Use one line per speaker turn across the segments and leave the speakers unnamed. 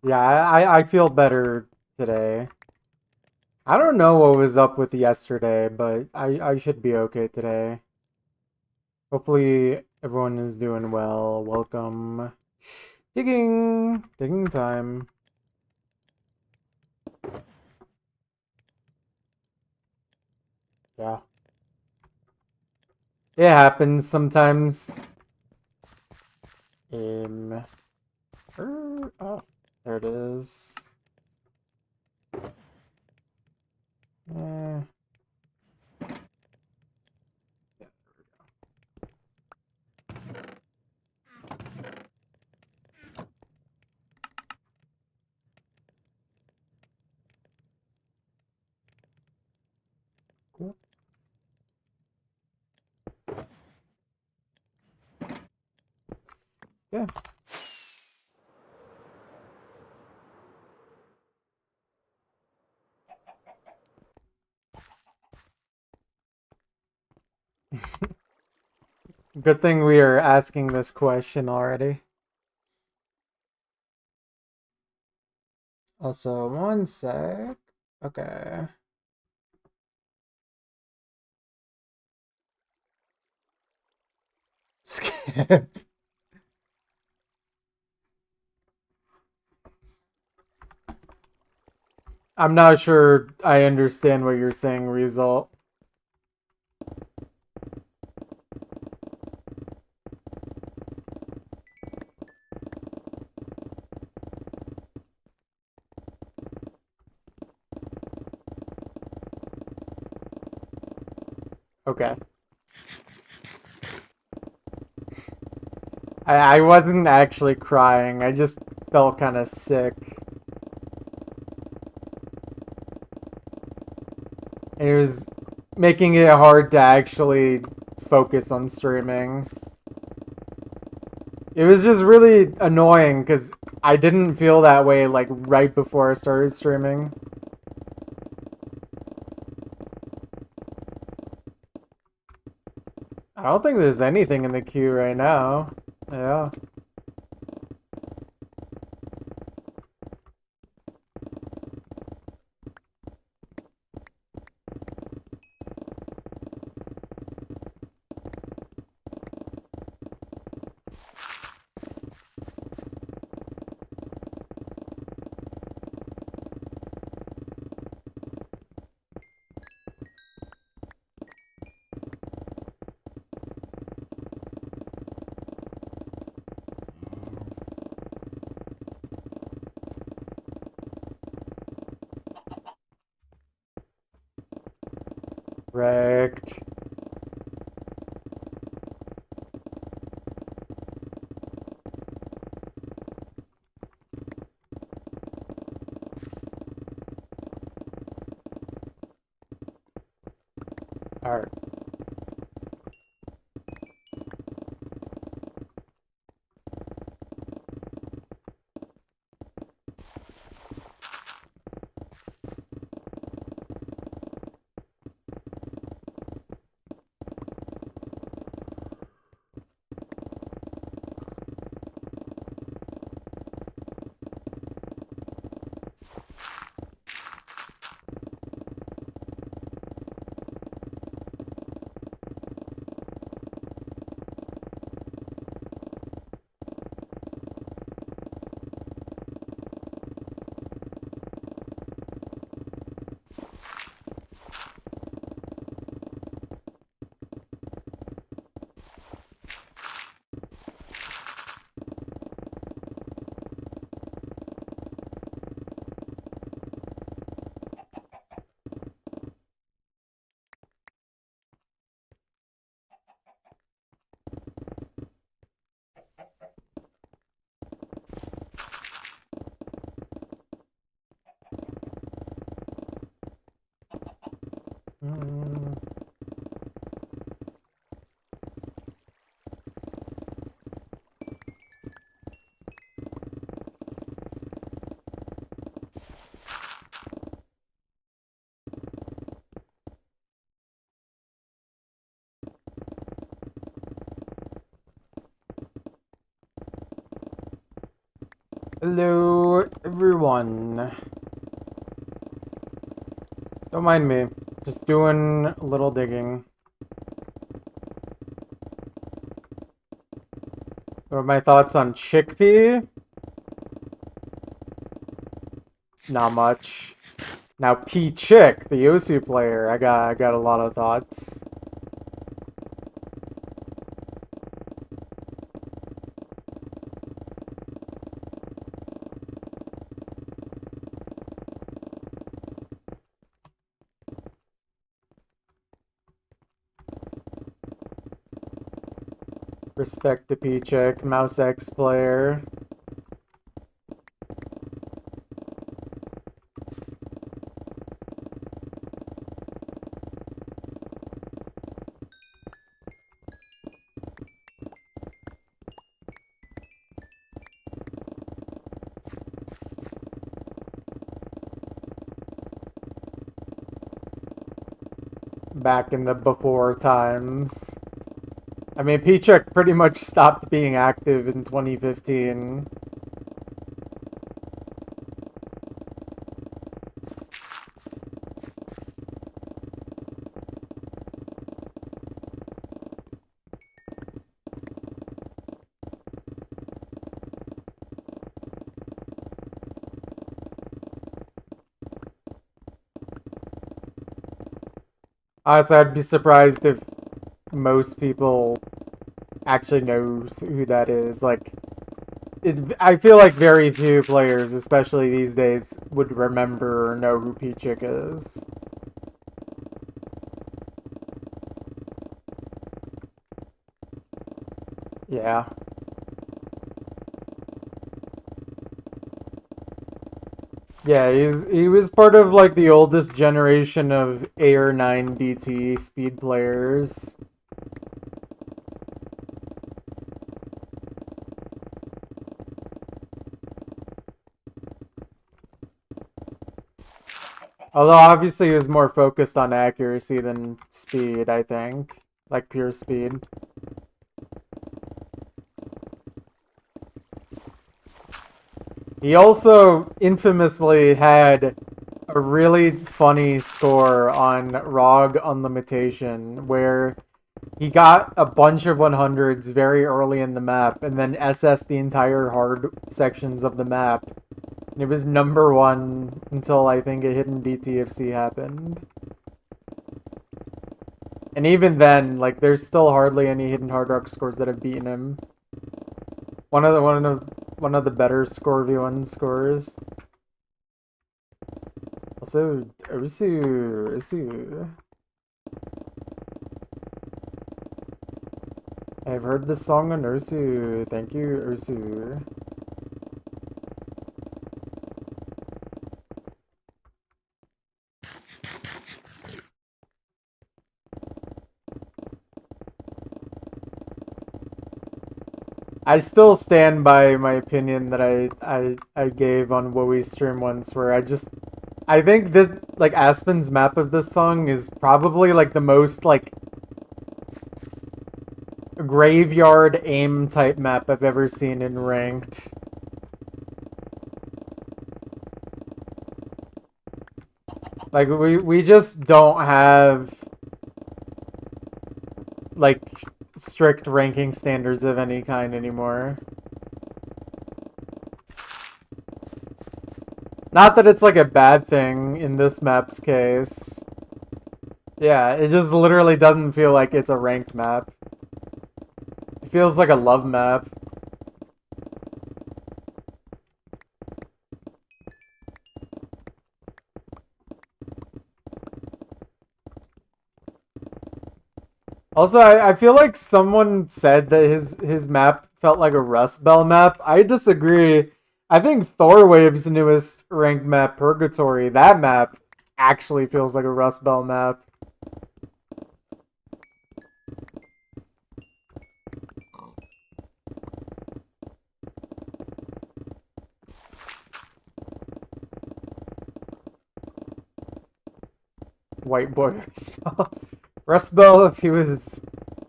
Yeah, I feel better today. I don't know what was up with yesterday, but I should be okay today. Hopefully everyone is doing well. Welcome. Digging time. Yeah. It happens sometimes. Um, oh, there it is. Eh, cool. Yeah. Good thing we are asking this question already. Also, one sec. Okay. Skip. I'm not sure I understand what you're saying, result. Okay. I wasn't actually crying. I just felt kind of sick. And it was making it hard to actually focus on streaming. It was just really annoying because I didn't feel that way like right before I started streaming. I don't think there's anything in the queue right now. Yeah. Wrecked. Alright. Hello, everyone. Don't mind me. Just doing a little digging. What are my thoughts on Chickpea? Not much. Now P-Chick, the Yosu player, I got a lot of thoughts. Respect to P-Chick, Mouse X player. Back in the before times. I mean, P-Chick pretty much stopped being active in 2015. Honestly, I'd be surprised if most people actually knows who that is. Like, I feel like very few players, especially these days, would remember or know who P-Chick is. Yeah. Yeah, he was part of like the oldest generation of Air 9 DT speed players. Although obviously he was more focused on accuracy than speed, I think. Like pure speed. He also infamously had a really funny score on ROG Unlimitation where he got a bunch of 100s very early in the map and then SS the entire hard sections of the map. And it was number one until I think a hidden DTFC happened. And even then, like, there's still hardly any hidden hard rock scores that have beaten him. One of the better score V1 scores. Also, Osu. I've heard this song on Osu. Thank you, Osu. I still stand by my opinion that I gave on Wowie's stream once, where I think this, like, Aspen's map of this song is probably like the most like graveyard aim type map I've ever seen in ranked. Like we just don't have like strict ranking standards of any kind anymore. Not that it's like a bad thing in this map's case. Yeah, it just literally doesn't feel like it's a ranked map. It feels like a love map. Also, I feel like someone said that his map felt like a Rust Belt map. I disagree. I think Thorwave's newest ranked map, Purgatory, that map actually feels like a Rust Belt map. White boy Rust Belt. Rust Belt, if he was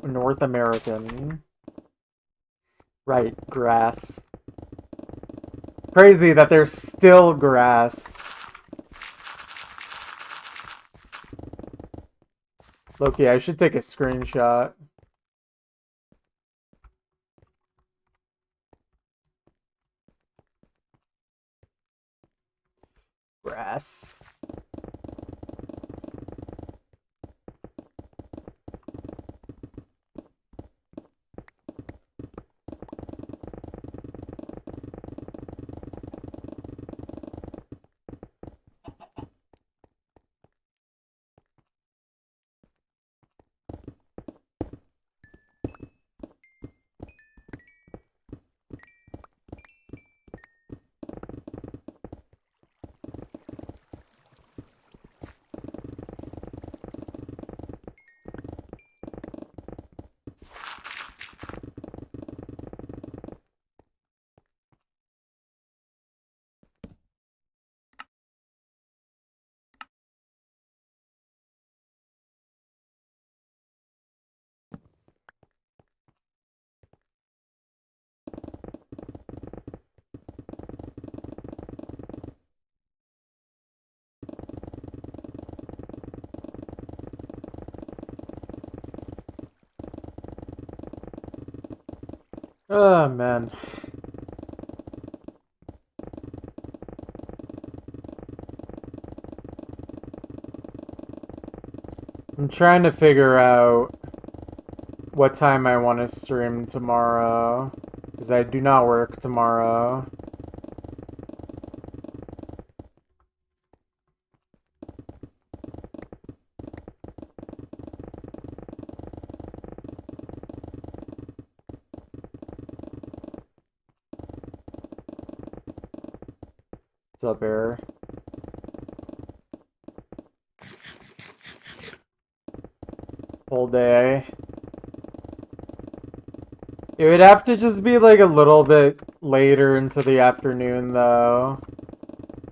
North American. Right, grass. Crazy that there's still grass. Loki, I should take a screenshot. Grass. Oh, man. I'm trying to figure out what time I want to stream tomorrow, because I do not work tomorrow. What's up, Air? Whole day. It would have to just be like a little bit later into the afternoon, though.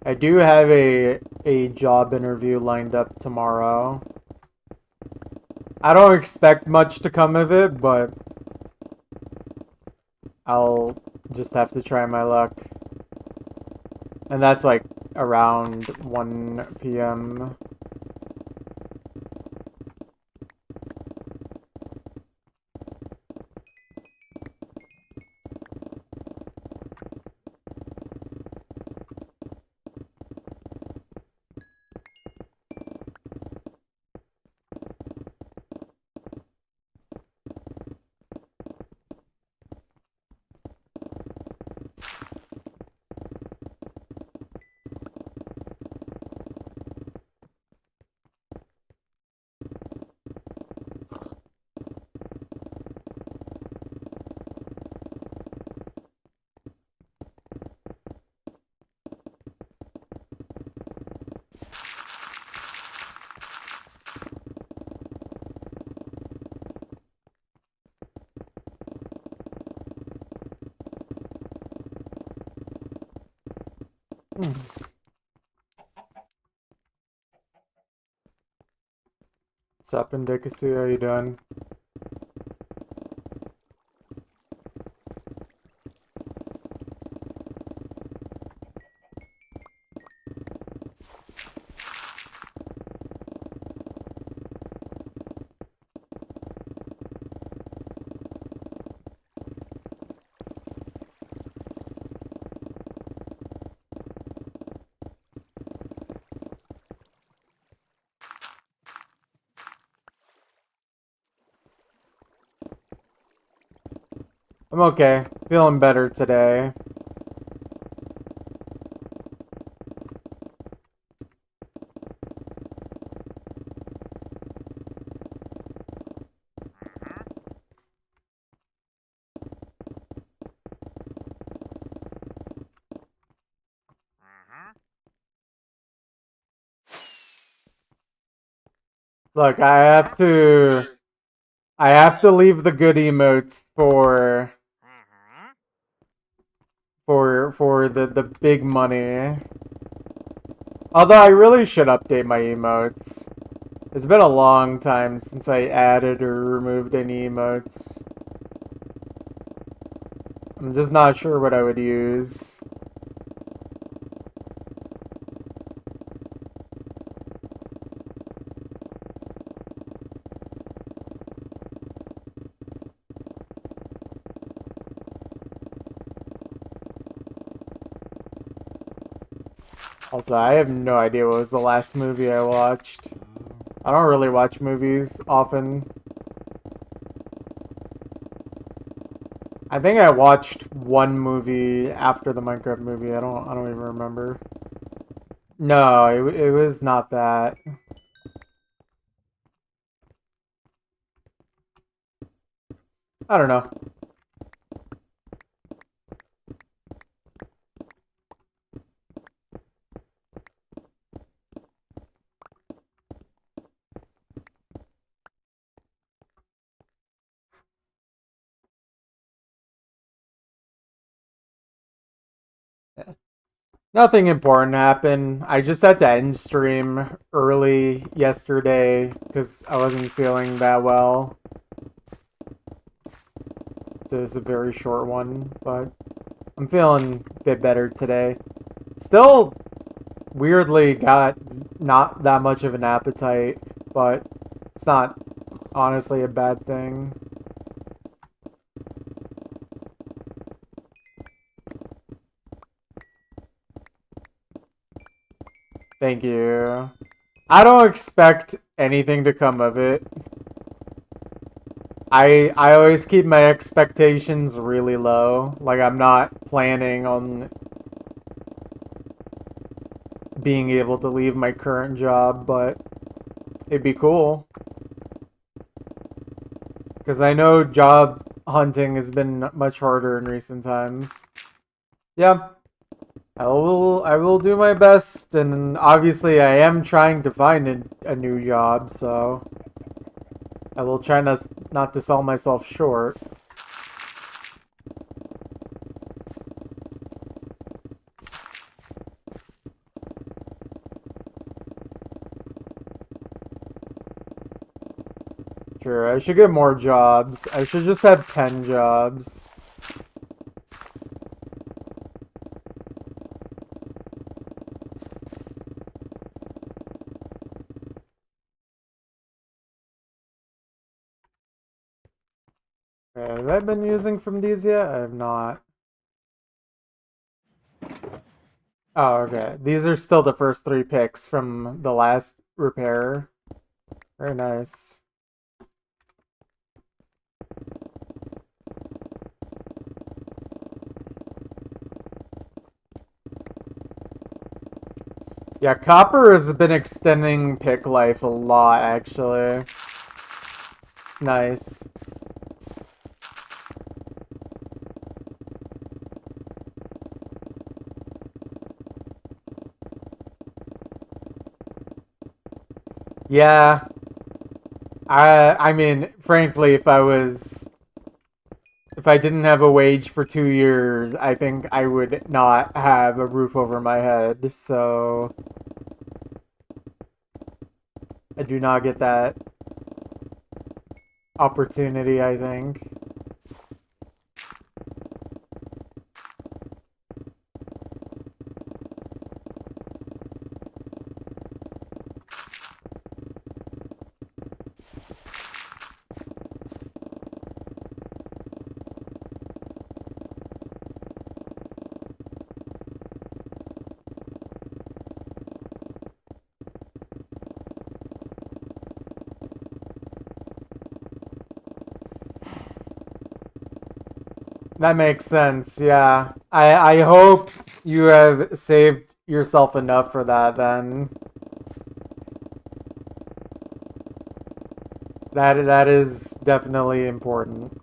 I do have a job interview lined up tomorrow. I don't expect much to come of it, but I'll just have to try my luck. And that's like around 1 p.m. What's up, Indikasu? How you doing? I'm okay. Feeling better today. Look, I have to leave the good emotes for the big money. Although I really should update my emotes. It's been a long time since I added or removed any emotes. I'm just not sure what I would use. Also, I have no idea what was the last movie I watched. I don't really watch movies often. I think I watched one movie after the Minecraft movie. I don't even remember. No, it was not that. I don't know. Nothing important happened. I just had to end stream early yesterday because I wasn't feeling that well. So it's a very short one, but I'm feeling a bit better today. Still weirdly got not that much of an appetite, but it's not honestly a bad thing. Thank you. I don't expect anything to come of it. I always keep my expectations really low. Like I'm not planning on being able to leave my current job, but it'd be cool. Because I know job hunting has been much harder in recent times. Yeah, I will do my best, and obviously I am trying to find a new job, so I will try not to sell myself short. Sure, I should get more jobs. I should just have 10 jobs. Okay, have I been using from these yet? I have not. Oh, okay. These are still the first three picks from the last repair. Very nice. Yeah, copper has been extending pick life a lot, actually. It's nice. Yeah, I mean, frankly, if I didn't have a wage for 2 years, I think I would not have a roof over my head. So I do not get that opportunity, I think. That makes sense, yeah. I hope you have saved yourself enough for that then. That is definitely important.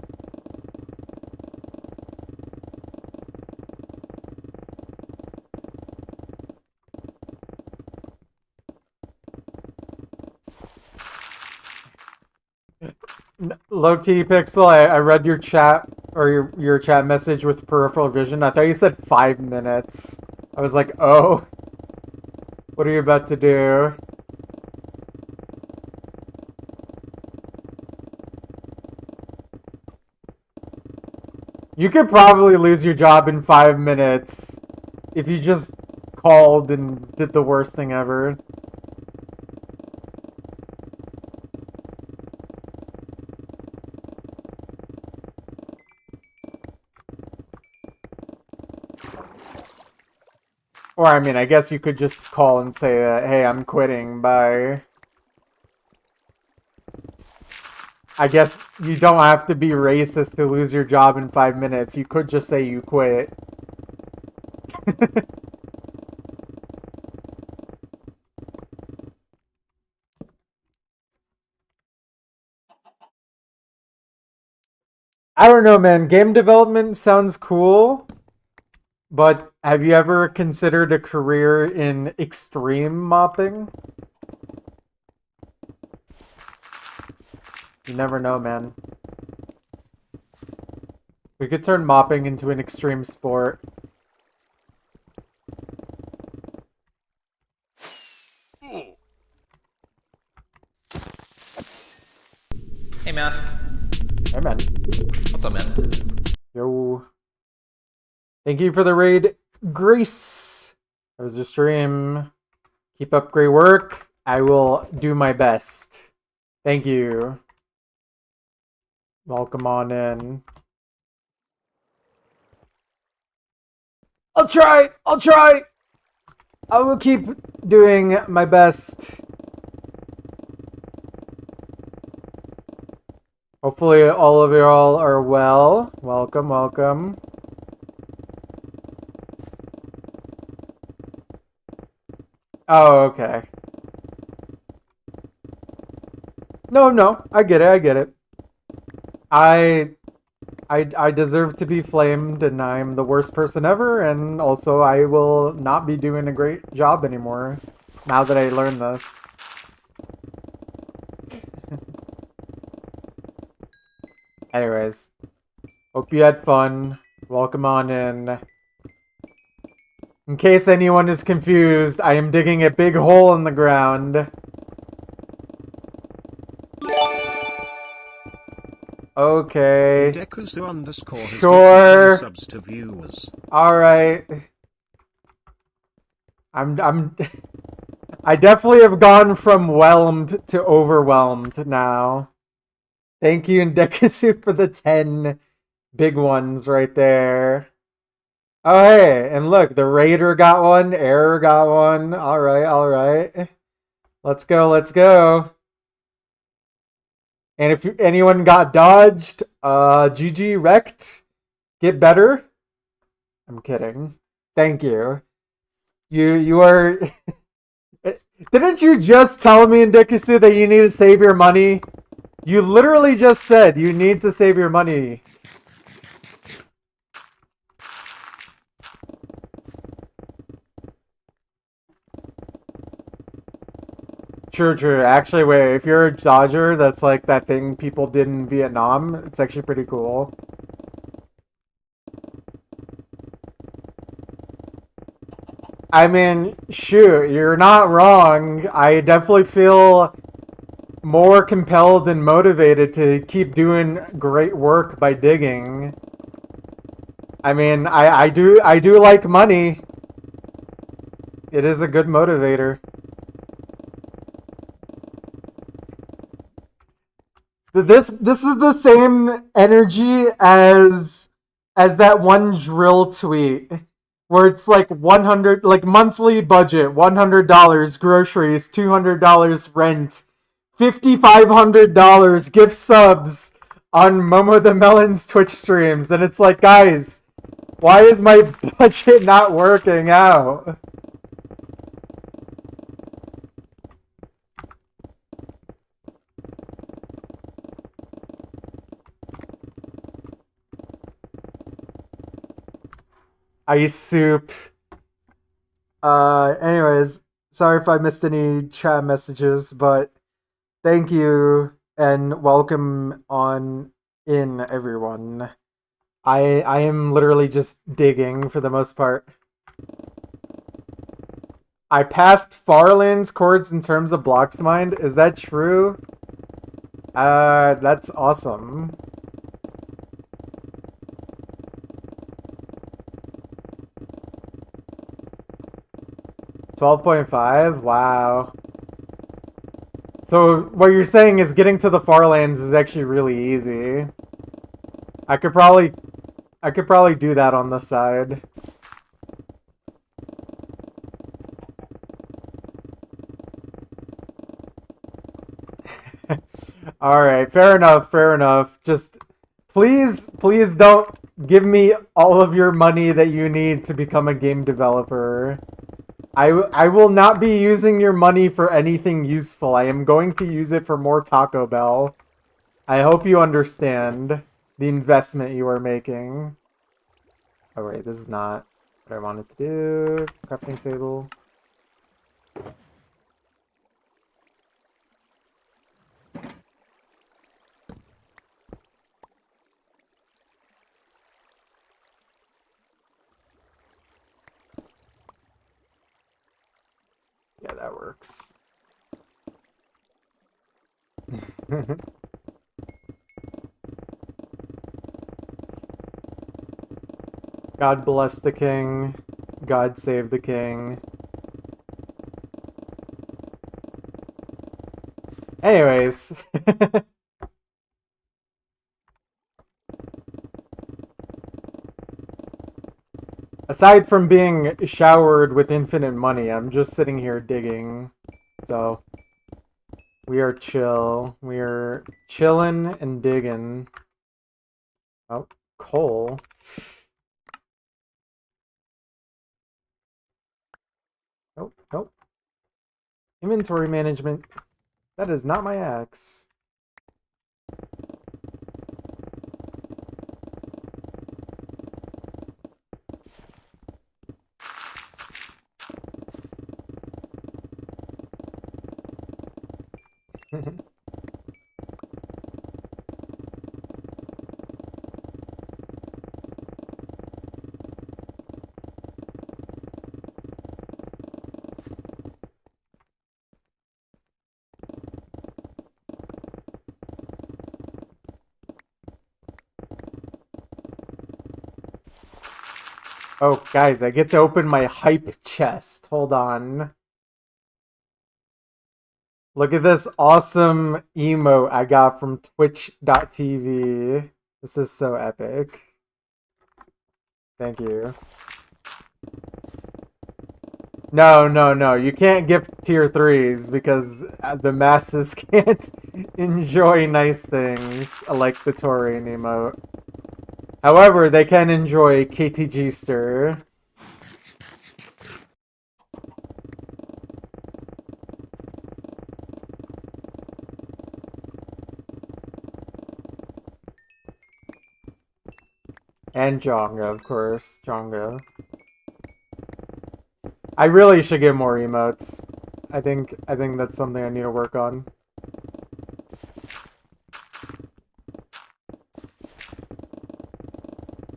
Low-key, Pixel, I read your chat or your chat message with peripheral vision. I thought you said 5 minutes. I was like, oh, what are you about to do? You could probably lose your job in 5 minutes if you just called and did the worst thing ever. Or, I mean, I guess you could just call and say, hey, I'm quitting, bye. I guess you don't have to be racist to lose your job in 5 minutes. You could just say you quit. I don't know, man. Game development sounds cool, but have you ever considered a career in extreme mopping? You never know, man. We could turn mopping into an extreme sport.
Hey, man.
Hey, man.
What's up, man?
Yo. Thank you for the raid, Grace. That was your stream. Keep up great work. I will do my best. Thank you. Welcome on in. I'll try! I'll try! I will keep doing my best. Hopefully all of y'all are well. Welcome, welcome. Oh, okay. No, I get it, I get it. I deserve to be flamed, and I'm the worst person ever, and also I will not be doing a great job anymore now that I learned this. Anyways, hope you had fun. Welcome on in. In case anyone is confused, I am digging a big hole in the ground. Okay. Sure.
Subs to viewers.
Alright. I definitely have gone from whelmed to overwhelmed now. Thank you, Ndekusu, for the 10 big ones right there. Oh, hey, and look, the Raider got one, Error got one. Alright. Let's go. And if anyone got dodged, GG wrecked. Get better. I'm kidding. Thank you. You are... Didn't you just tell me, Ndekusu, that you need to save your money? You literally just said you need to save your money. True. Actually, wait, if you're a Dodger, that's like that thing people did in Vietnam. It's actually pretty cool. I mean, shoot, you're not wrong. I definitely feel more compelled and motivated to keep doing great work by digging. I mean, I do like money. It is a good motivator. This is the same energy as that one drill tweet where it's like 100, like monthly budget, $100 groceries, $200 rent, $5,500 gift subs on Momo the Melon's Twitch streams, and it's like, guys, why is my budget not working out? Ice soup. Anyways, sorry if I missed any chat messages, but thank you and welcome on in, everyone. I am literally just digging for the most part. I passed Farland's chords in terms of blocks mined. Is that true? That's awesome. $12.5? Wow. So what you're saying is getting to the Farlands is actually really easy. I could probably do that on the side. All right, fair enough, fair enough. Just please, please don't give me all of your money that you need to become a game developer. I will not be using your money for anything useful. I am going to use it for more Taco Bell. I hope you understand the investment you are making. Oh wait, this is not what I wanted to do. Crafting table. Yeah, that works. God bless the king. God save the king. Anyways. Aside from being showered with infinite money, I'm just sitting here digging. So, we are chill. We are chilling and digging. Oh, coal. Oh, oh. Inventory management. That is not my axe. Oh, guys, I get to open my hype chest. Hold on. Look at this awesome emote I got from twitch.tv. This is so epic. Thank you. No, no, no. You can't gift tier 3s because the masses can't enjoy nice things like the Taurian emote. However, they can enjoy KTG Stir. And Jonga, of course. Jonga. I really should get more emotes. I think that's something I need to work on.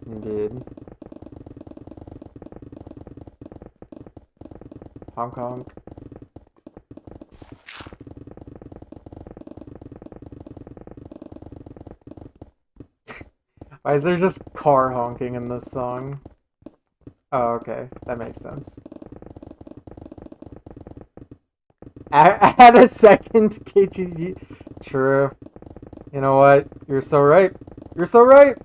Indeed. Honk honk. Why is there just car honking in this song? Oh, okay. That makes sense. Add a second KGG. True. You know what? You're so right. You're so right!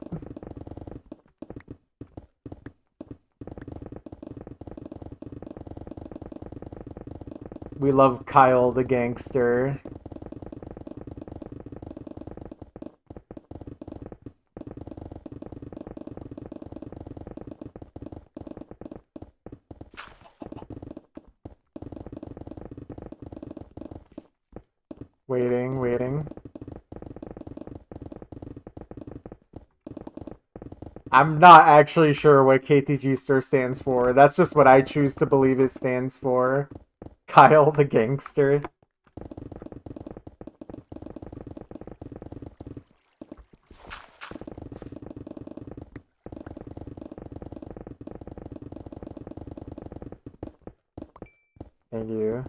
We love Kyle the gangster. Waiting, waiting. I'm not actually sure what KTG Stir stands for. That's just what I choose to believe it stands for. Kyle the gangster. Thank you.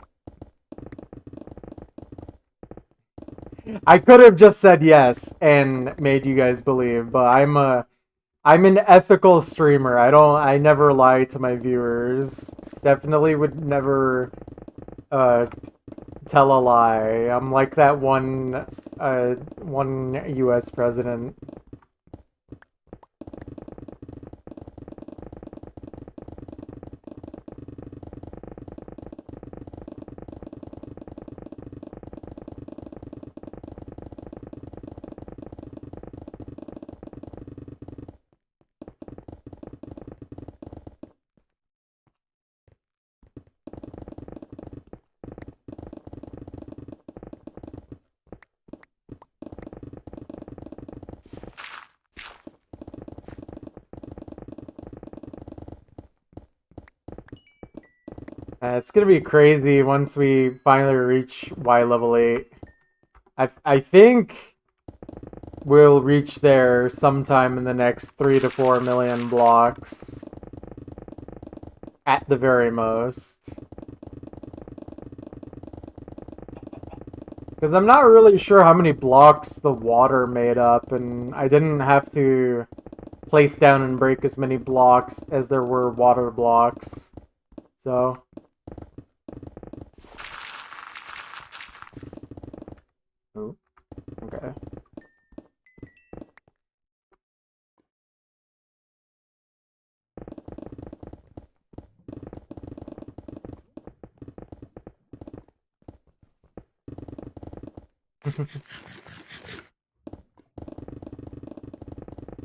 I could have just said yes and made you guys believe, but I'm an ethical streamer. I never lie to my viewers. Definitely would never uh tell a lie. I'm like that one US president. It's gonna be crazy once we finally reach Y level 8. I think we'll reach there sometime in the next 3 to 4 million blocks. At the very most. Because I'm not really sure how many blocks the water made up, and I didn't have to place down and break as many blocks as there were water blocks. So... Oh, okay.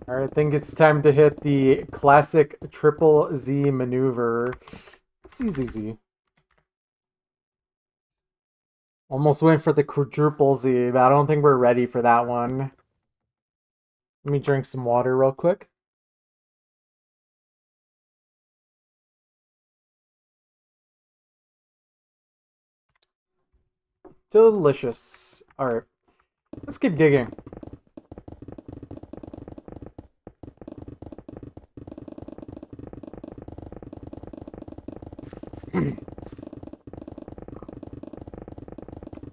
Alright, I think it's time to hit the classic triple Z maneuver. ZZZ. Almost went for the quadruple Z, but I don't think we're ready for that one. Let me drink some water real quick. Delicious. Alright, let's keep digging.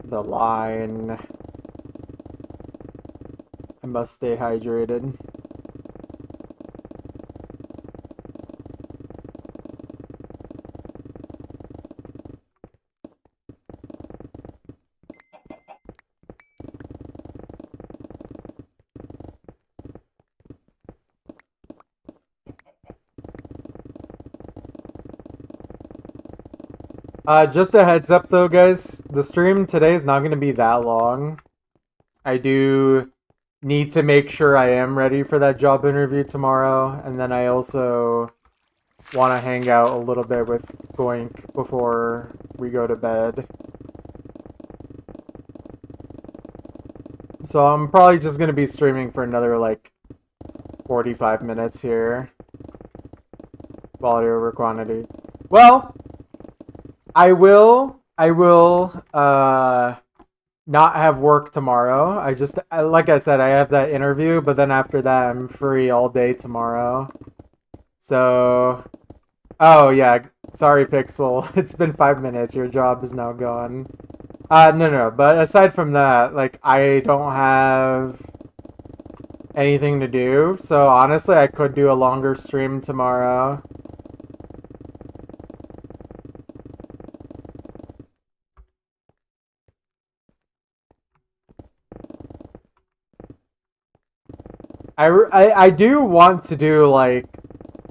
The line. I must stay hydrated. Just a heads up though, guys. The stream today is not going to be that long. I do need to make sure I am ready for that job interview tomorrow, and then I also want to hang out a little bit with Goink before we go to bed. So I'm probably just going to be streaming for another, like, 45 minutes here. Quality over quantity. Well, I will, not have work tomorrow. Like I said, I have that interview, but then after that, I'm free all day tomorrow. So, oh yeah, sorry Pixel, it's been 5 minutes, your job is now gone. No, but aside from that, like, I don't have anything to do, so honestly, I could do a longer stream tomorrow. I do want to do, like,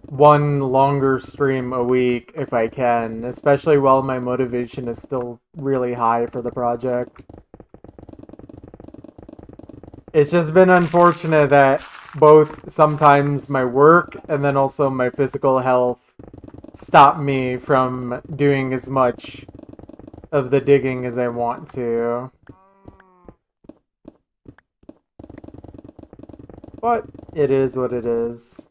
one longer stream a week if I can, especially while my motivation is still really high for the project. It's just been unfortunate that both sometimes my work and then also my physical health stop me from doing as much of the digging as I want to. But it is what it is.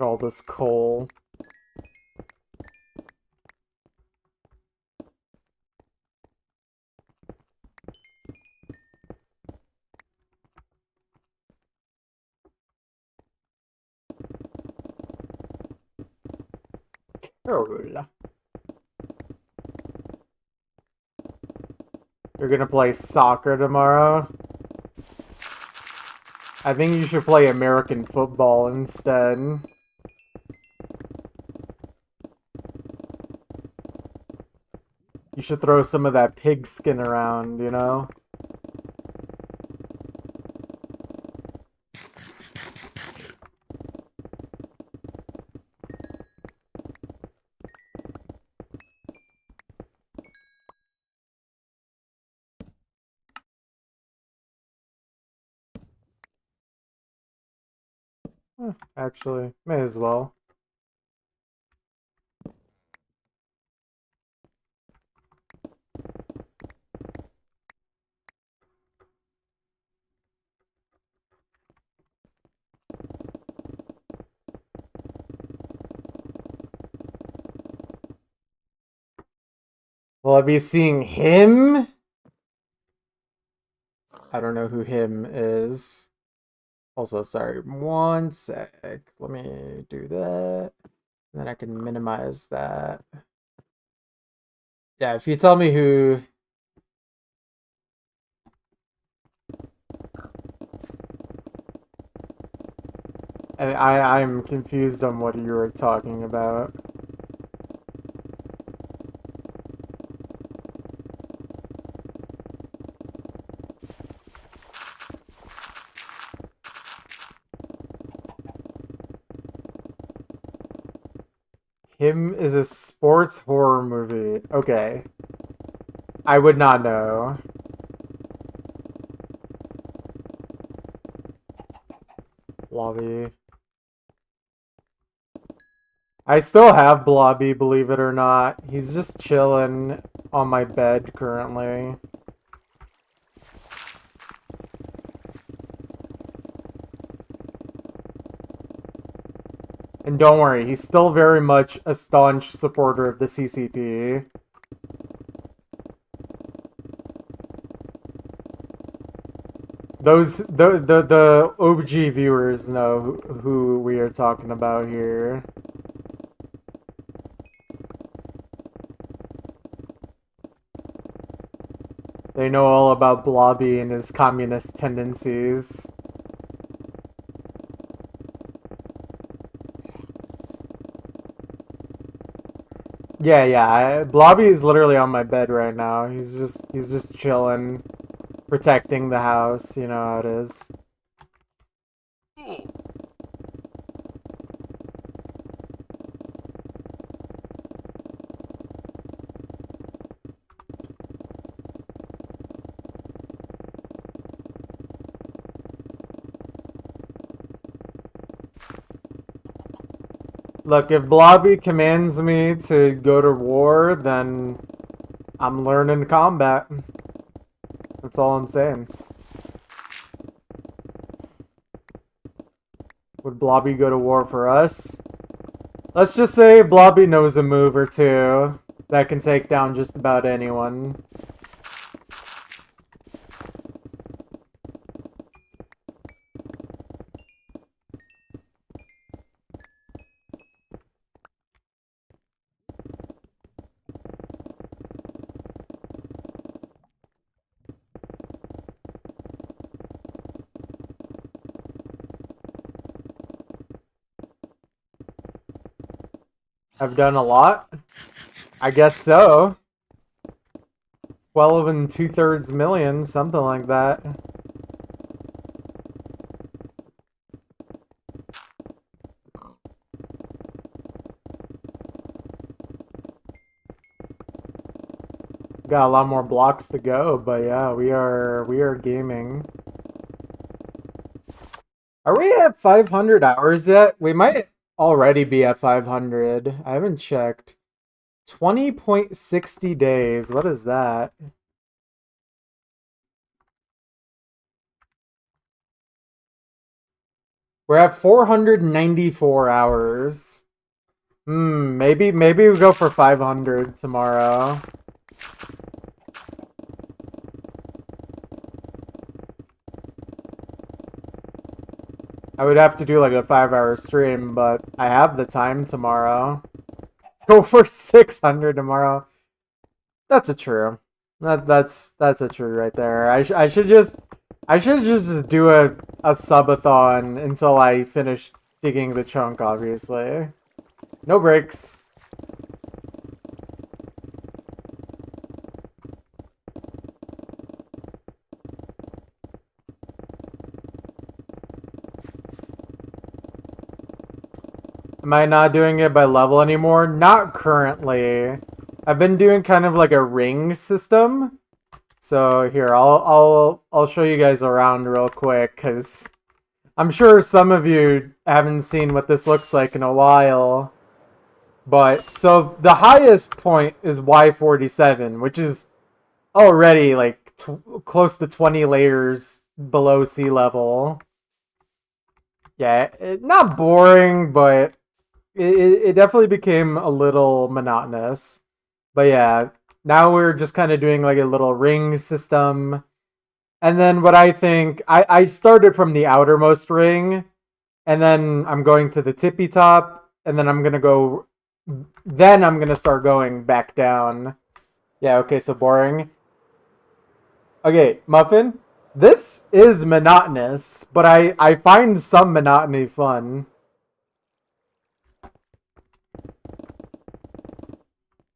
All this coal. Oh, you're gonna play soccer tomorrow? I think you should play American football instead. You should throw some of that pig skin around, you know? Actually, may as well. Will I be seeing him? I don't know who him is. Also, sorry, one sec. Let me do that. And then I can minimize that. Yeah, if you tell me who... I'm confused on what you were talking about. Him is a sports horror movie. Okay. I would not know. Blobby. I still have Blobby, believe it or not. He's just chilling on my bed currently. And don't worry, he's still very much a staunch supporter of the CCP. The OG viewers know who we are talking about here. They know all about Blobby and his communist tendencies. Yeah. Blobby is literally on my bed right now. He's just chilling, protecting the house. You know how it is. Look, if Blobby commands me to go to war, then I'm learning combat. That's all I'm saying. Would Blobby go to war for us? Let's just say Blobby knows a move or two that can take down just about anyone. I've done a lot? I guess so. 12 and 2/3 million, something like that. Got a lot more blocks to go, but yeah, we are gaming. Are we at 500 hours yet? We might already be at 500. I haven't checked. 20.60 days. What is that? We're at 494 hours. Maybe we go for 500 tomorrow. I would have to do like a 5-hour stream, but I have the time tomorrow. Go for 600 tomorrow. That's a true. That's a true right there. I should just do a subathon until I finish digging the chunk, obviously. No breaks. Am I not doing it by level anymore? Not currently. I've been doing kind of like a ring system. So here, I'll show you guys around real quick, cause I'm sure some of you haven't seen what this looks like in a while. But, so the highest point is Y47, which is already like close to 20 layers below sea level. Yeah, not boring, but it definitely became a little monotonous. But yeah, now we're just kind of doing like a little ring system. And then what I think, I started from the outermost ring, and then I'm going to the tippy top, and then I'm gonna start going back down. Yeah, okay, so boring. Okay, Muffin, this is monotonous, but I find some monotony fun.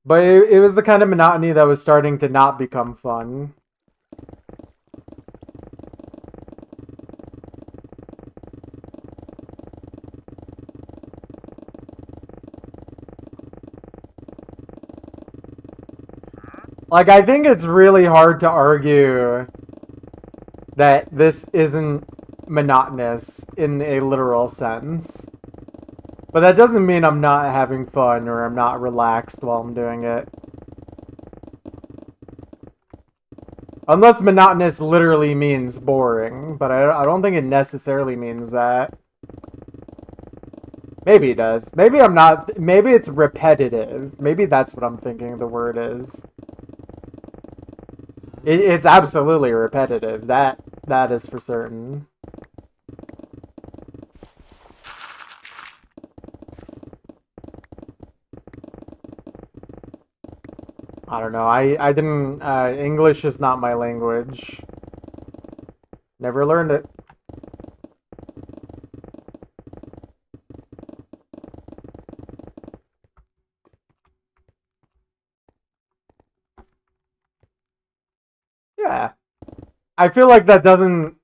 But it was the kind of monotony that was starting to not become fun. Like, I think it's really hard to argue that this isn't monotonous in a literal sense. But that doesn't mean I'm not having fun or I'm not relaxed while I'm doing it. Unless monotonous literally means boring, but I don't think it necessarily means that. Maybe it does. Maybe I'm not. Maybe it's repetitive. Maybe that's what I'm thinking the word is. It's absolutely repetitive. That is for certain. I don't know. I didn't. English is not my language. Never learned it. Yeah. I feel like that doesn't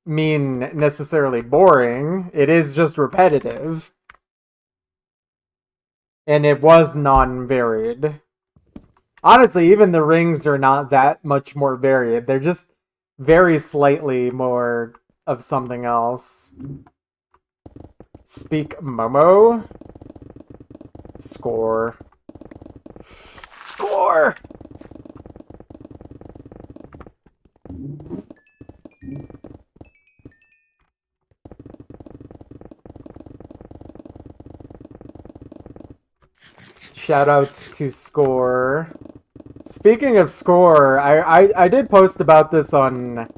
mean necessarily boring. It is just repetitive. And it was non-varied. Honestly, even the rings are not that much more varied. They're just very slightly more of something else. Speak Momo. Score. Score! Shoutouts to Score. Speaking of Score, I did post about this on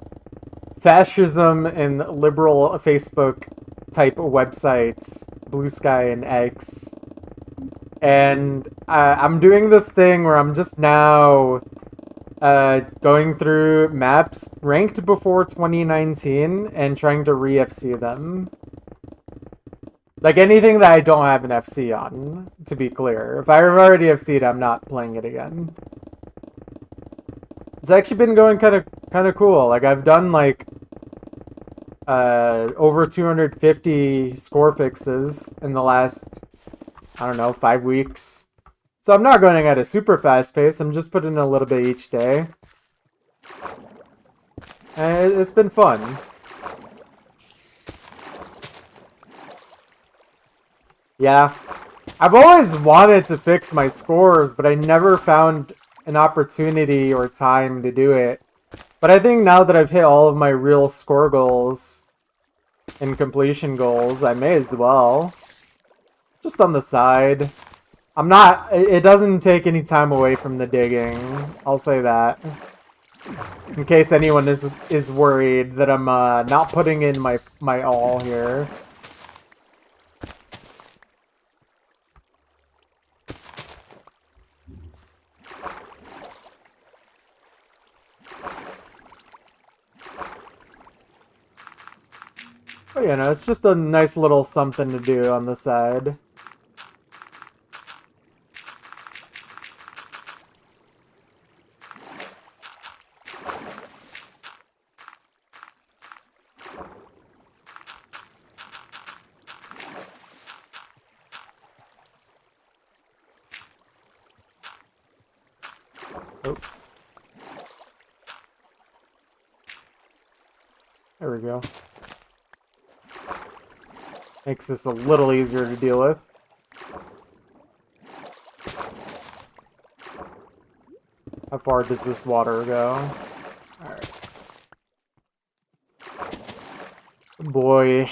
fascism and liberal Facebook type websites, Blue Sky and X. And I'm doing this thing where I'm just now going through maps ranked before 2019 and trying to re-FC them. Like anything that I don't have an FC on, to be clear. If I've already FC'd, I'm not playing it again. It's actually been going kind of cool. Like I've done like over 250 score fixes in the last, I don't know, 5 weeks. So I'm not going at a super fast pace. I'm just putting in a little bit each day. And it's been fun. Yeah. I've always wanted to fix my scores, but I never found an opportunity or time to do it. But I think now that I've hit all of my real score goals and completion goals, I may as well. Just on the side. It doesn't take any time away from the digging. I'll say that. In case anyone is worried that I'm not putting in my all here. But you know, it's just a nice little something to do on the side. Oh. There we go. Makes this a little easier to deal with. How far does this water go? Alright. Boy.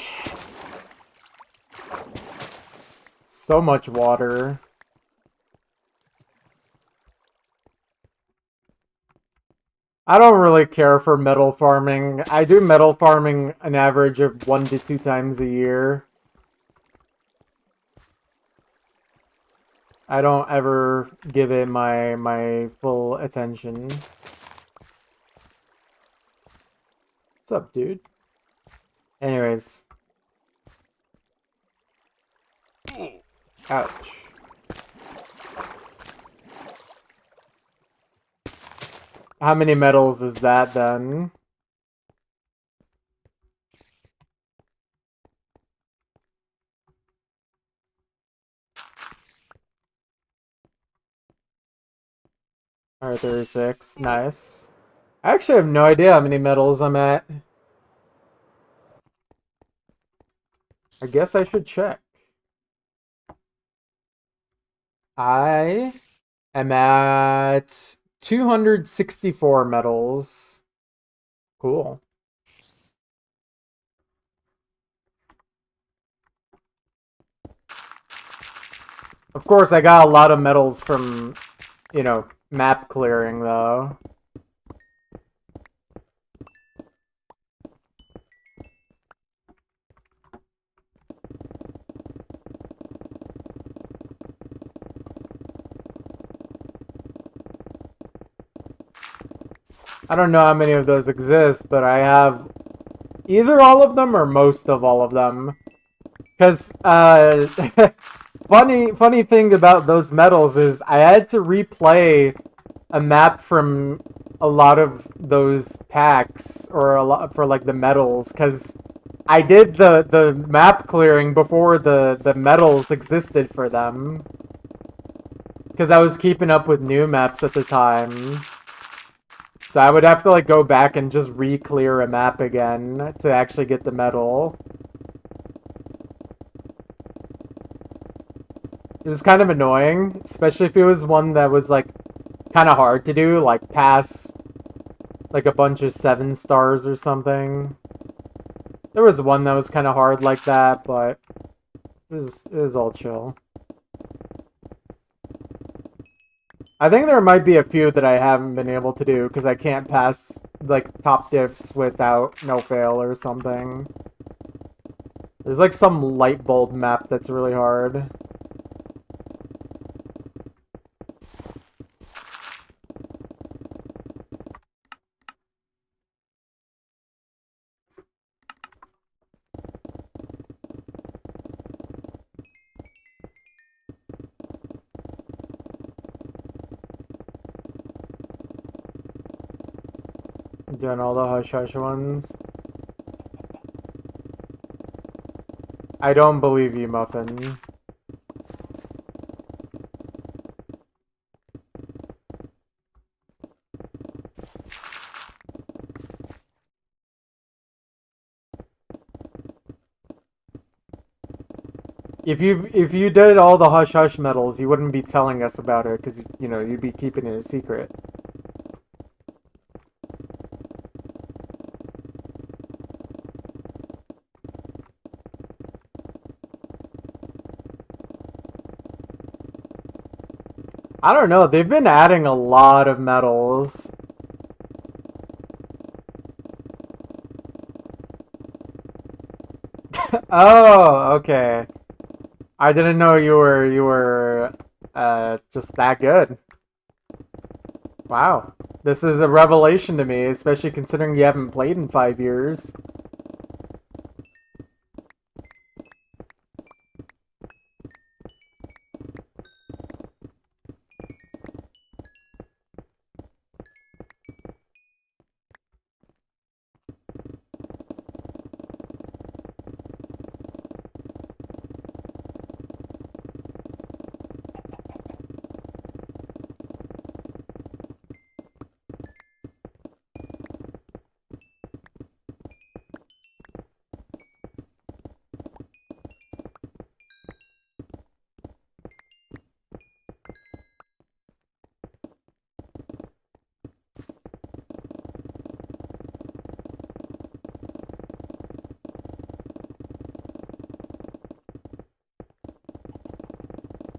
So much water. I don't really care for metal farming. I do metal farming an average of 1 to 2 times a year. I don't ever give it my full attention. What's up, dude? Anyways. Ouch. How many metals is that then? Alright, 36. Nice. I actually have no idea how many metals I'm at. I guess I should check. I am at 264 metals. Cool. Of course, I got a lot of metals from, you know, map clearing, though. I don't know how many of those exist, but I have either all of them or most of all of them. Because, funny thing about those medals is I had to replay a map from a lot of those packs, or a lot for like the medals, because I did the map clearing before the medals existed for them. Because I was keeping up with new maps at the time. So I would have to like go back and just re-clear a map again to actually get the medal. It was kind of annoying, especially if it was one that was like kind of hard to do, like pass like a bunch of 7 stars or something. There was one that was kind of hard like that, but it was all chill. I think there might be a few that I haven't been able to do because I can't pass like top diffs without no fail or something. There's like some light bulb map that's really hard. Doing all the hush hush ones. I don't believe you, Muffin. If you did all the hush hush medals, you wouldn't be telling us about it because you know you'd be keeping it a secret. I don't know. They've been adding a lot of medals. Oh, okay. I didn't know you were just that good. Wow. This is a revelation to me, especially considering you haven't played in 5 years.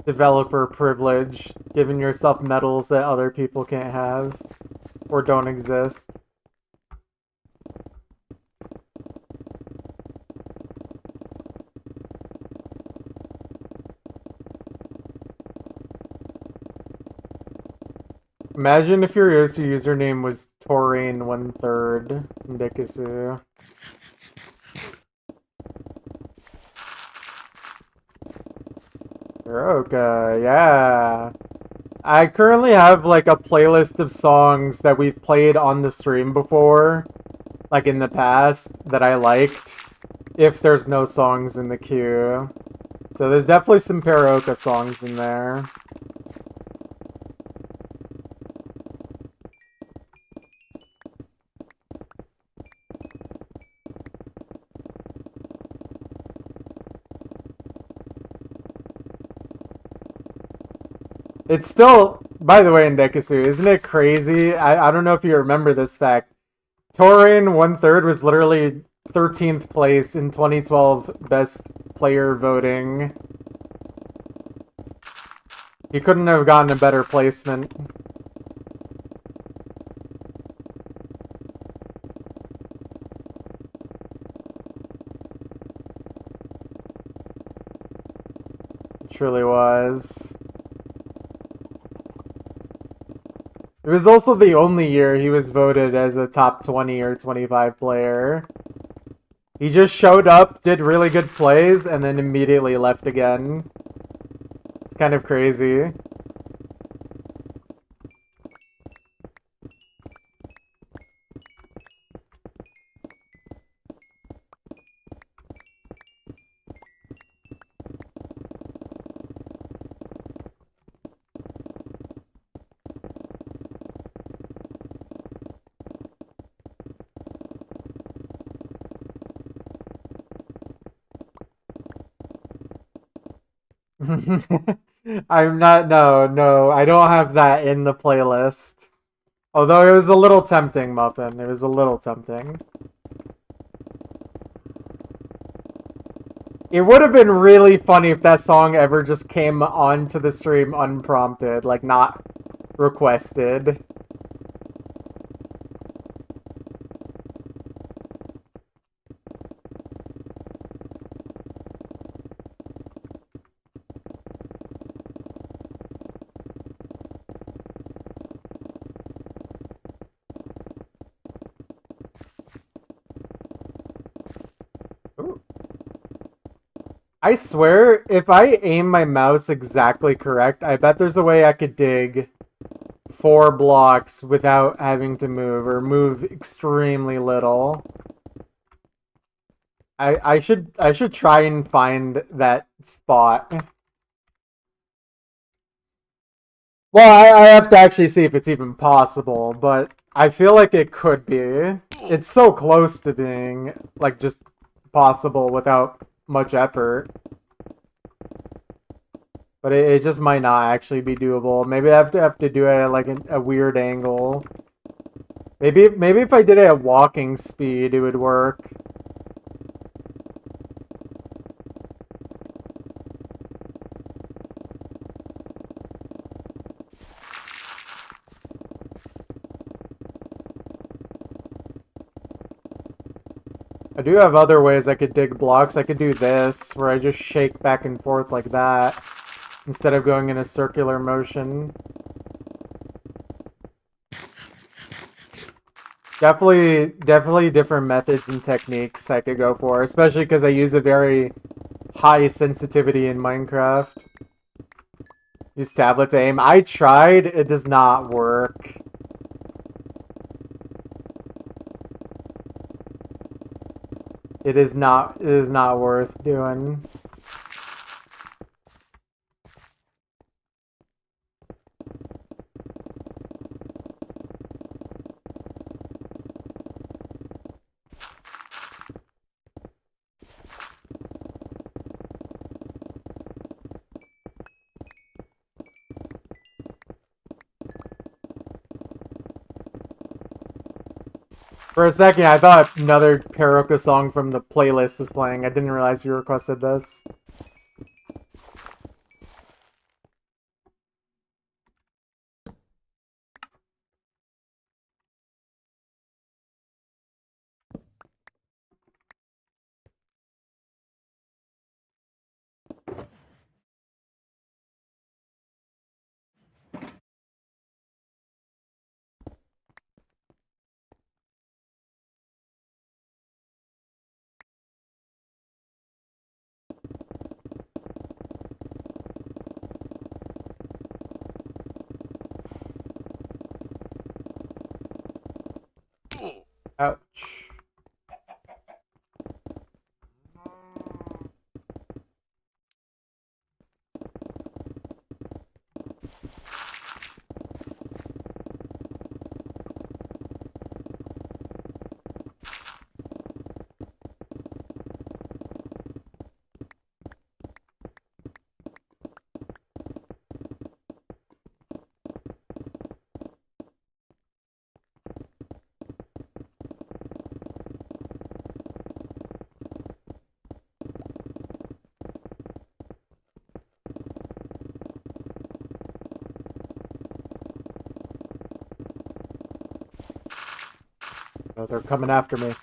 developer privilege, giving yourself medals that other people can't have or don't exist. Imagine if your Yosu username was Taurine1/3 Ndekusu. Hiroka, yeah. I currently have like a playlist of songs that we've played on the stream before, like in the past, that I liked, if there's no songs in the queue. So there's definitely some Paraoka songs in there. It's still, by the way, Ndekusu, isn't it crazy? I don't know if you remember this fact. Taurine1/3 was literally 13th place in 2012 best player voting. He couldn't have gotten a better placement. It truly was. It was also the only year he was voted as a top 20 or 25 player. He just showed up, did really good plays, and then immediately left again. It's kind of crazy. I'm not, no, I don't have that in the playlist. Although it was a little tempting, Muffin. It was a little tempting. It would have been really funny if that song ever just came onto the stream unprompted, like not requested. I swear, if I aim my mouse exactly correct, I bet there's a way I could dig 4 blocks without having to move, or move extremely little. I should try and find that spot. Well, I have to actually see if it's even possible, but I feel like it could be. It's so close to being, like, just possible without much effort. But it just might not actually be doable. Maybe I have to do it at, like, a weird angle. Maybe if I did it at walking speed, it would work. I do have other ways I could dig blocks. I could do this, where I just shake back and forth like that, instead of going in a circular motion. Definitely different methods and techniques I could go for, especially because I use a very high sensitivity in Minecraft. Use tablet to aim. I tried, it does not work. It is not worth doing. For a second, I thought another Paraoka song from the playlist was playing. I didn't realize you requested this. Ouch. Oh, they're coming after me.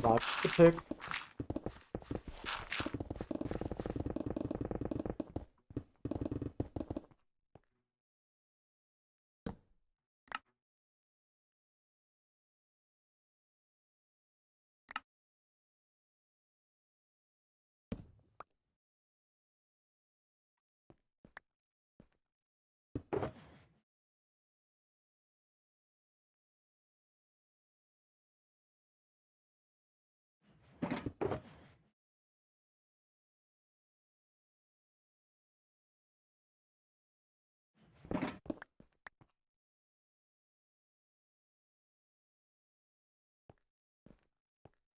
spots to pick.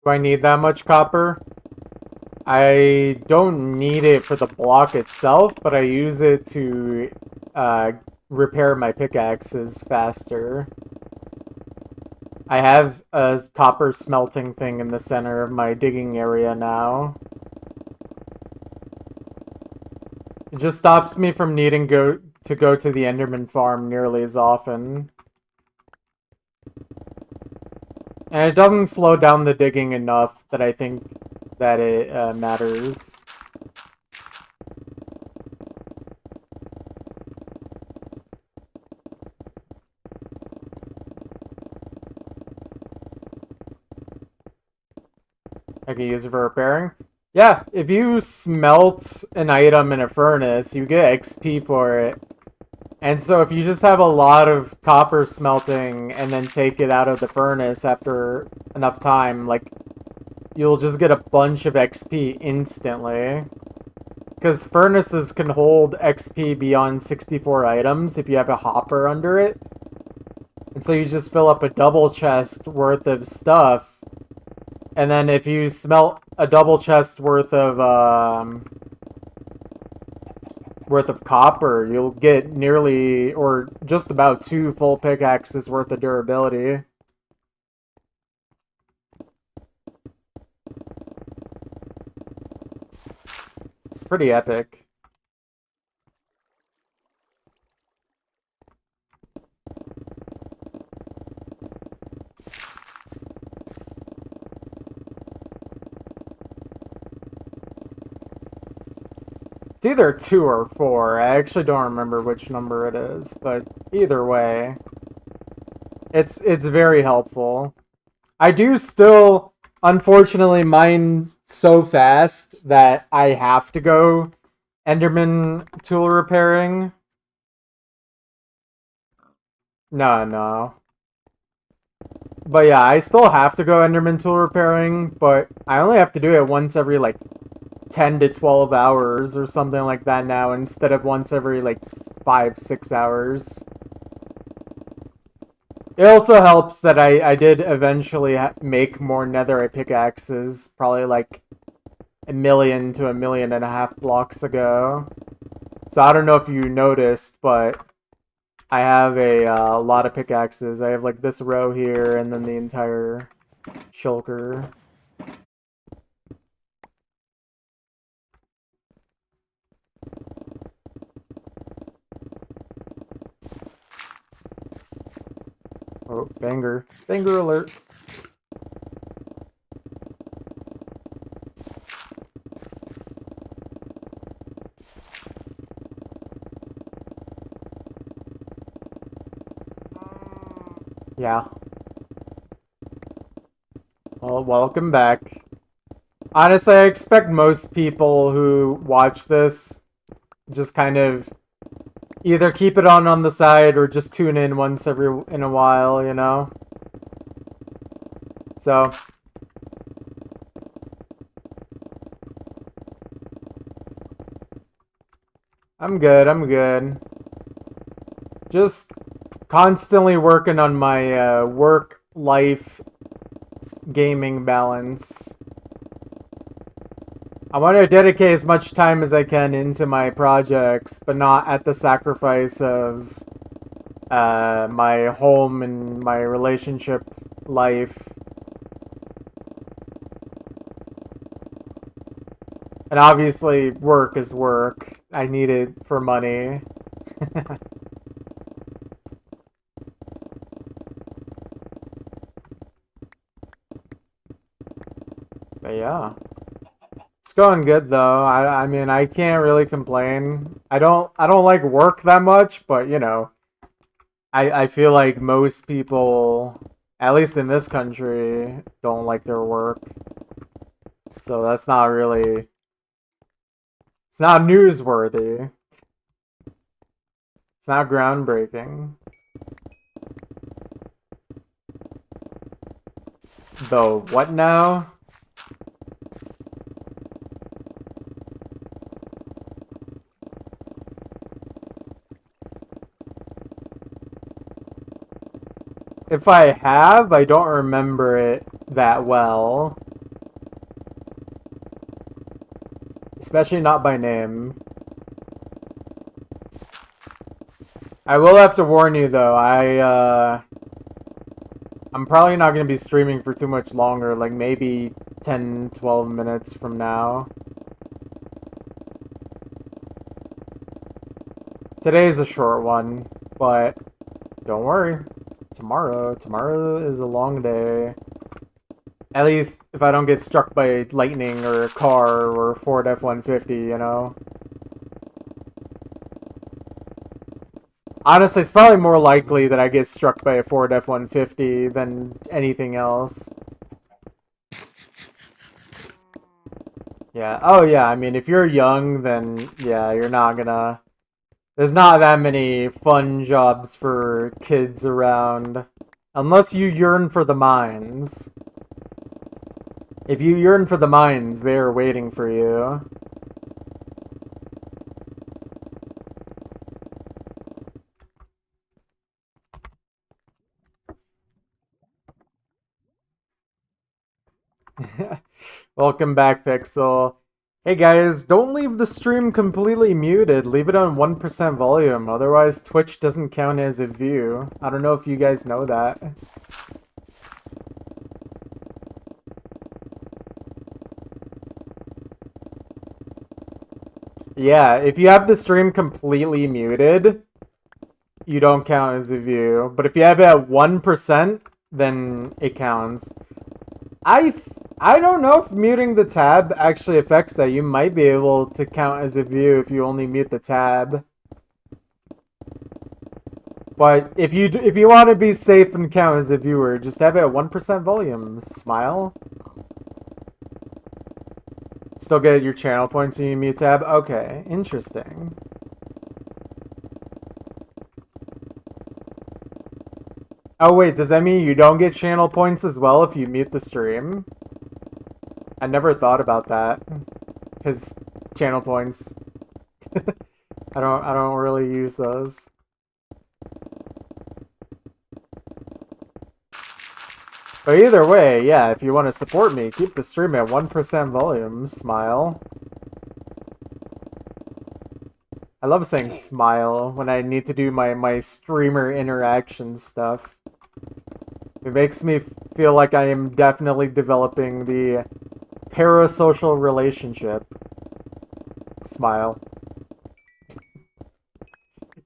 Do I need that much copper? I don't need it for the block itself, but I use it to repair my pickaxes faster. I have a copper smelting thing in the center of my digging area now. It just stops me from needing to go to the Enderman farm nearly as often. And it doesn't slow down the digging enough that I think that it matters. I can use it for repairing. Yeah, if you smelt an item in a furnace, you get XP for it. And so if you just have a lot of copper smelting and then take it out of the furnace after enough time, like, you'll just get a bunch of XP instantly. Because furnaces can hold XP beyond 64 items if you have a hopper under it. And so you just fill up a double chest worth of stuff. And then if you smelt a double chest worth of copper, you'll get nearly, or just about 2 full pickaxes worth of durability. It's pretty epic. It's either 2 or 4. I actually don't remember which number it is, but either way, it's very helpful. I do still, unfortunately, mine so fast that I have to go Enderman tool repairing. No. But yeah, I still have to go Enderman tool repairing, but I only have to do it once every, like, 10 to 12 hours or something like that now, instead of once every, like, 5-6 hours. It also helps that I did eventually make more netherite pickaxes, probably like 1,000,000 to 1.5 million blocks ago. So I don't know if you noticed, but I have a lot of pickaxes. I have like this row here and then the entire shulker. Oh, banger. Banger alert. Yeah. Well, welcome back. Honestly, I expect most people who watch this just kind of either keep it on the side or just tune in once every in a while, you know? So, I'm good. Just constantly working on my work-life gaming balance. I want to dedicate as much time as I can into my projects, but not at the sacrifice of my home and my relationship life. And obviously, work is work. I need it for money. But yeah. It's going good though. I mean I can't really complain. I don't like work that much, but you know, I feel like most people, at least in this country, don't like their work. So that's not really, it's not newsworthy. It's not groundbreaking. Though what now? If I have, I don't remember it that well. Especially not by name. I will have to warn you though, I'm probably not going to be streaming for too much longer, like maybe 10, 12 minutes from now. Today's a short one, but don't worry. Tomorrow is a long day. At least if I don't get struck by lightning or a car or a Ford F-150, you know? Honestly, it's probably more likely that I get struck by a Ford F-150 than anything else. Yeah. Oh, yeah. I mean, if you're young, then yeah, you're not gonna... There's not that many fun jobs for kids around. Unless you yearn for the mines. If you yearn for the mines, they are waiting for you. Welcome back, Pixel. Hey guys, don't leave the stream completely muted. Leave it on 1% volume, otherwise Twitch doesn't count as a view. I don't know if you guys know that. Yeah, if you have the stream completely muted, you don't count as a view. But if you have it at 1%, then it counts. I don't know if muting the tab actually affects that. You might be able to count as a view if you only mute the tab. But if you want to be safe and count as a viewer, just have it at 1% volume. Smile. Still get your channel points when you mute tab? Okay, interesting. Oh wait, does that mean you don't get channel points as well if you mute the stream? I never thought about that. Because channel points I don't really use those. But either way, yeah, if you want to support me, keep the stream at 1% volume. Smile. I love saying smile when I need to do my streamer interaction stuff. It makes me feel like I am definitely developing the parasocial relationship. Smile.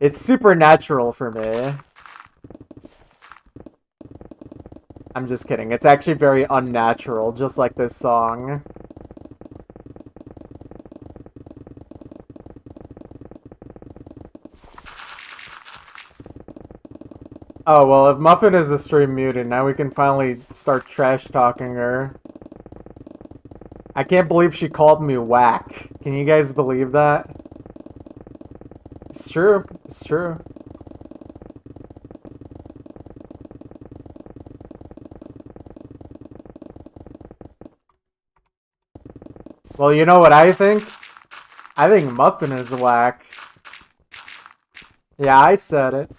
It's supernatural for me. I'm just kidding. It's actually very unnatural, just like this song. Oh, well, if Muffin is the stream muted, now we can finally start trash talking her. I can't believe she called me whack. Can you guys believe that? It's true. It's true. Well, you know what I think? I think Muffin is whack. Yeah, I said it.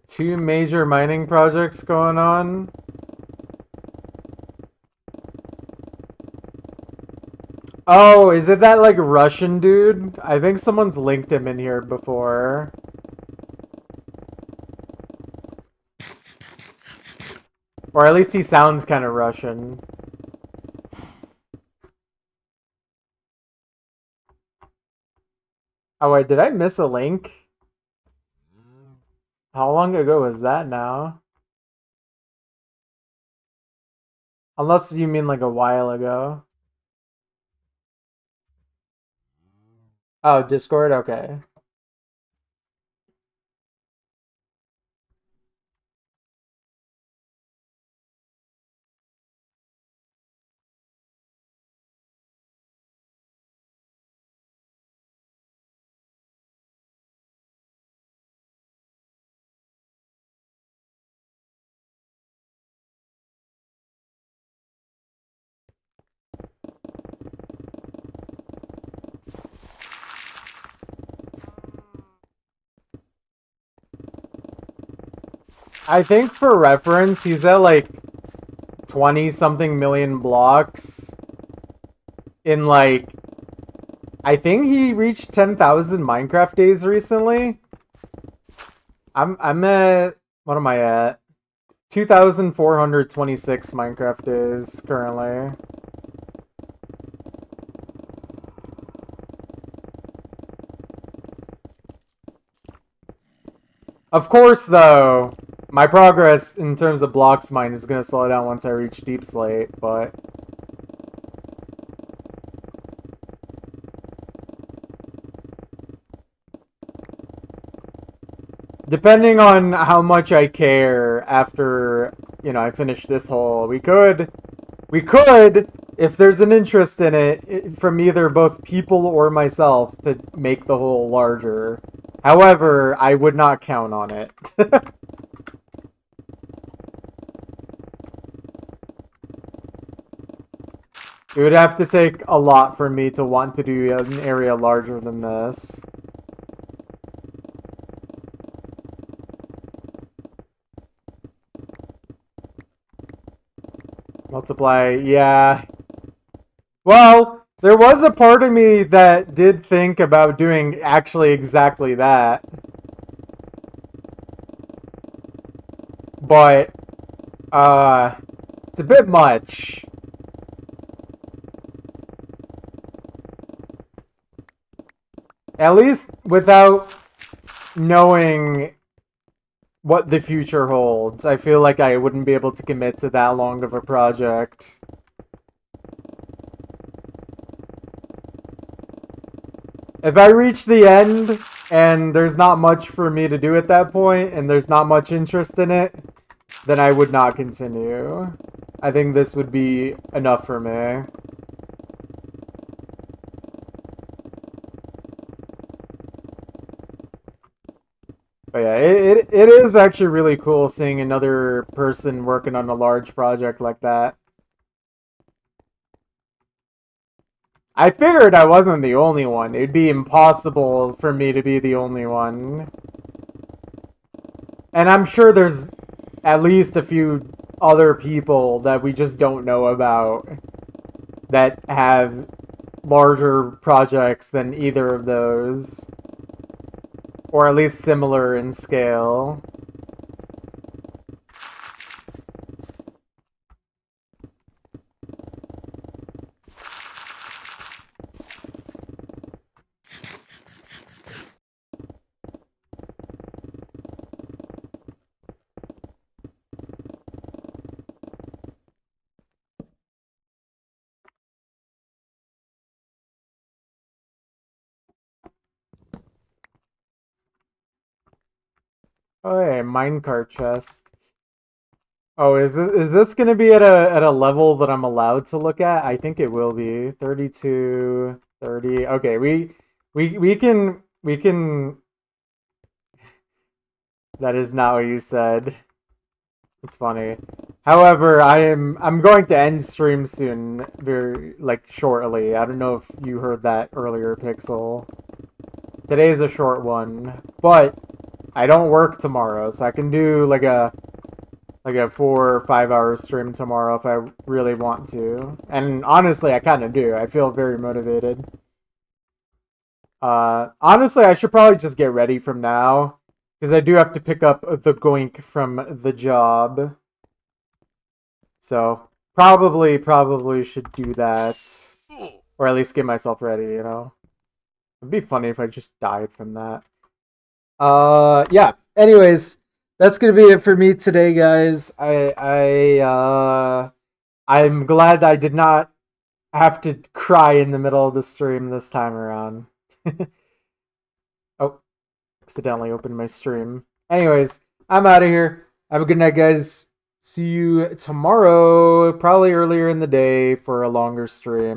Two major mining projects going on. Oh, is it that like Russian dude? I think someone's linked him in here before. Or at least he sounds kind of Russian. Oh wait, did I miss a link? How long ago was that now? Unless you mean like a while ago. Oh, Discord? Okay. I think for reference, he's at like 20 something million blocks in like, I think he reached 10,000 Minecraft days recently. I'm at, what am I at? 2,426 Minecraft days currently. Of course, though, my progress in terms of blocks mine is going to slow down once I reach Deep Slate, but... depending on how much I care after, you know, I finish this hole, we could, if there's an interest in it, from either both people or myself, to make the hole larger. However, I would not count on it. It would have to take a lot for me to want to do an area larger than this. Multiply, yeah. Well, there was a part of me that did think about doing actually exactly that. But, it's a bit much. At least without knowing what the future holds, I feel like I wouldn't be able to commit to that long of a project. If I reach the end and there's not much for me to do at that point and there's not much interest in it, then I would not continue. I think this would be enough for me. But yeah, it is actually really cool seeing another person working on a large project like that. I figured I wasn't the only one. It'd be impossible for me to be the only one. And I'm sure there's at least a few other people that we just don't know about that have larger projects than either of those. Or at least similar in scale. Oh, hey, minecart chest. Oh, is this gonna be at a level that I'm allowed to look at? I think it will be. 32, 30. Okay, we can that is not what you said. It's funny. However, I'm going to end stream soon, very like shortly. I don't know if you heard that earlier, Pixel. Today's a short one, but I don't work tomorrow, so I can do like a 4 or 5 hour stream tomorrow if I really want to. And honestly, I kind of do. I feel very motivated. Honestly, I should probably just get ready from now because I do have to pick up the goink from the job. So probably should do that, or at least get myself ready. You know. It'd be funny if I just died from that. Yeah. Anyways, that's gonna be it for me today, guys. I'm glad I did not have to cry in the middle of the stream this time around. Oh, accidentally opened my stream. Anyways, I'm out of here. Have a good night, guys. See you tomorrow, probably earlier in the day for a longer stream.